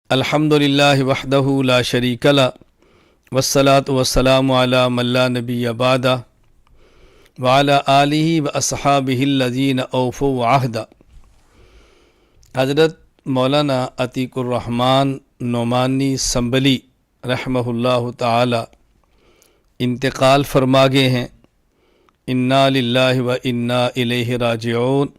الحمدللہ وحدہ لا شریک لہ والصلاة والسلام علی من لا نبی بعدہ وعلی آلہ واصحابہ الذین اوفوا عہدہ۔ حضرت مولانا عتیق الرحمن نعمانی سنبلی رحمہ اللہ تعالی انتقال فرما گئے ہیں۔ انا للہ و انا الیہ راجعون۔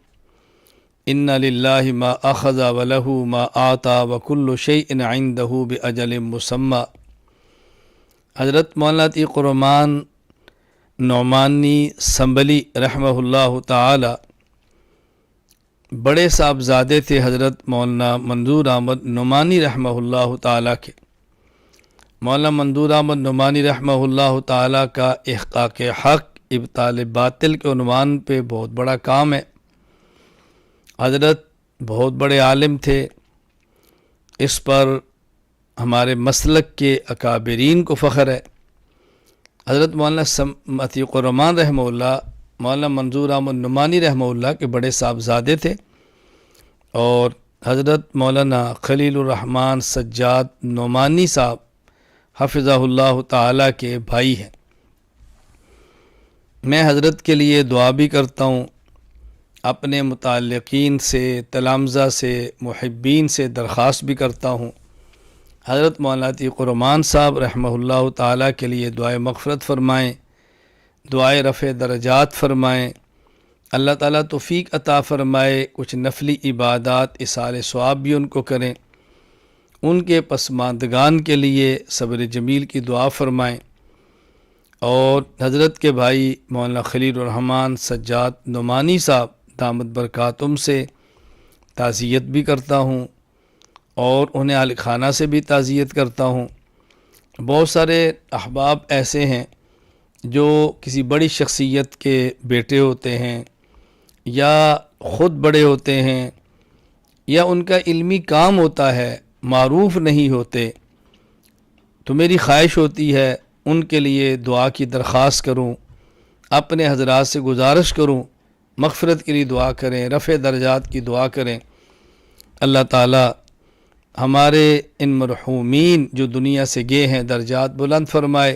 ان للہ ما اخذ ولہ ما آتا وکل شیء عندہ باجل مسمی۔ حضرت مولانا عتیق الرحمن نعمانی سنبلی رحمہ اللہ تعالی بڑے صاحبزادے تھے حضرت مولانا منظور احمد نعمانی رحمہ اللہ تعالی کے۔ مولانا منظور احمد نعمانی رحمہ اللہ تعالی کا احقاق حق ابطال باطل کے عنوان پہ بہت بڑا کام ہے۔ حضرت بہت بڑے عالم تھے، اس پر ہمارے مسلک کے اکابرین کو فخر ہے۔ حضرت مولانا عتیق الرحمن رحمہ اللہ مولانا منظور احمد نعمانی رحمہ اللہ کے بڑے صاحبزادے تھے، اور حضرت مولانا خلیل الرحمن سجاد نعمانی صاحب حفظہ اللہ تعالی کے بھائی ہیں۔ میں حضرت کے لیے دعا بھی کرتا ہوں، اپنے متعلقین سے، تلامذہ سے، محبین سے درخواست بھی کرتا ہوں حضرت مولانا عتیق الرحمن صاحب رحمہ اللہ تعالی کے لیے دعائے مغفرت فرمائیں، دعائے رفع درجات فرمائیں، اللہ تعالیٰ توفیق عطا فرمائے، کچھ نفلی عبادات اصال ثواب بھی ان کو کریں، ان کے پسماندگان کے لیے صبر جمیل کی دعا فرمائیں، اور حضرت کے بھائی مولانا خلیل الرحمن سجاد نعمانی صاحب دامت برکاتہم سے تعزیت بھی کرتا ہوں، اور انہیں اہل خانہ سے بھی تعزیت کرتا ہوں۔ بہت سارے احباب ایسے ہیں جو کسی بڑی شخصیت کے بیٹے ہوتے ہیں، یا خود بڑے ہوتے ہیں، یا ان کا علمی کام ہوتا ہے، معروف نہیں ہوتے، تو میری خواہش ہوتی ہے ان کے لیے دعا کی درخواست کروں، اپنے حضرات سے گزارش کروں مغفرت کے لیے دعا کریں، رفع درجات کی دعا کریں۔ اللہ تعالی ہمارے ان مرحومین جو دنیا سے گئے ہیں درجات بلند فرمائے،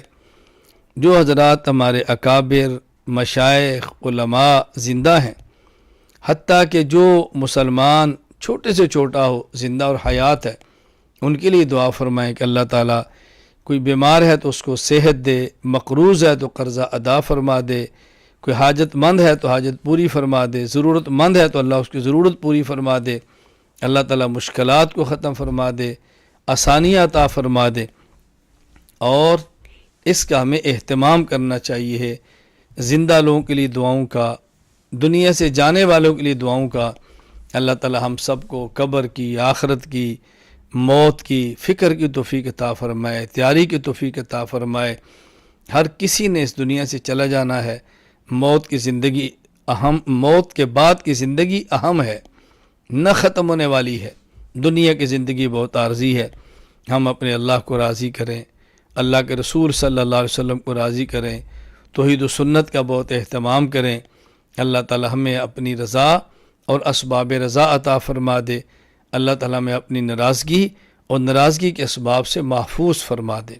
جو حضرات ہمارے اکابر مشائخ علماء زندہ ہیں، حتیٰ کہ جو مسلمان چھوٹے سے چھوٹا ہو زندہ اور حیات ہے، ان کے لیے دعا فرمائیں کہ اللہ تعالیٰ کوئی بیمار ہے تو اس کو صحت دے، مقروض ہے تو قرضہ ادا فرما دے، کوئی حاجت مند ہے تو حاجت پوری فرما دے، ضرورت مند ہے تو اللہ اس کی ضرورت پوری فرما دے، اللہ تعالیٰ مشکلات کو ختم فرما دے، آسانیاں عطا فرما دے۔ اور اس کا ہمیں اہتمام کرنا چاہیے ہے، زندہ لوگوں کے لیے دعاؤں کا، دنیا سے جانے والوں کے لیے دعاؤں کا۔ اللہ تعالیٰ ہم سب کو قبر کی، آخرت کی، موت کی فکر کی توفیق عطا فرمائے، تیاری کی توفیق عطا فرمائے۔ ہر کسی نے اس دنیا سے چلا جانا ہے، موت کی زندگی اہم، موت کے بعد کی زندگی اہم ہے، نہ ختم ہونے والی ہے۔ دنیا کی زندگی بہت عارضی ہے، ہم اپنے اللہ کو راضی کریں، اللہ کے رسول صلی اللہ علیہ وسلم کو راضی کریں، توحید و سنت کا بہت اہتمام کریں۔ اللہ تعالی ہمیں اپنی رضا اور اسباب رضا عطا فرما دے، اللہ تعالی ہمیں اپنی ناراضگی اور ناراضگی کے اسباب سے محفوظ فرما دے۔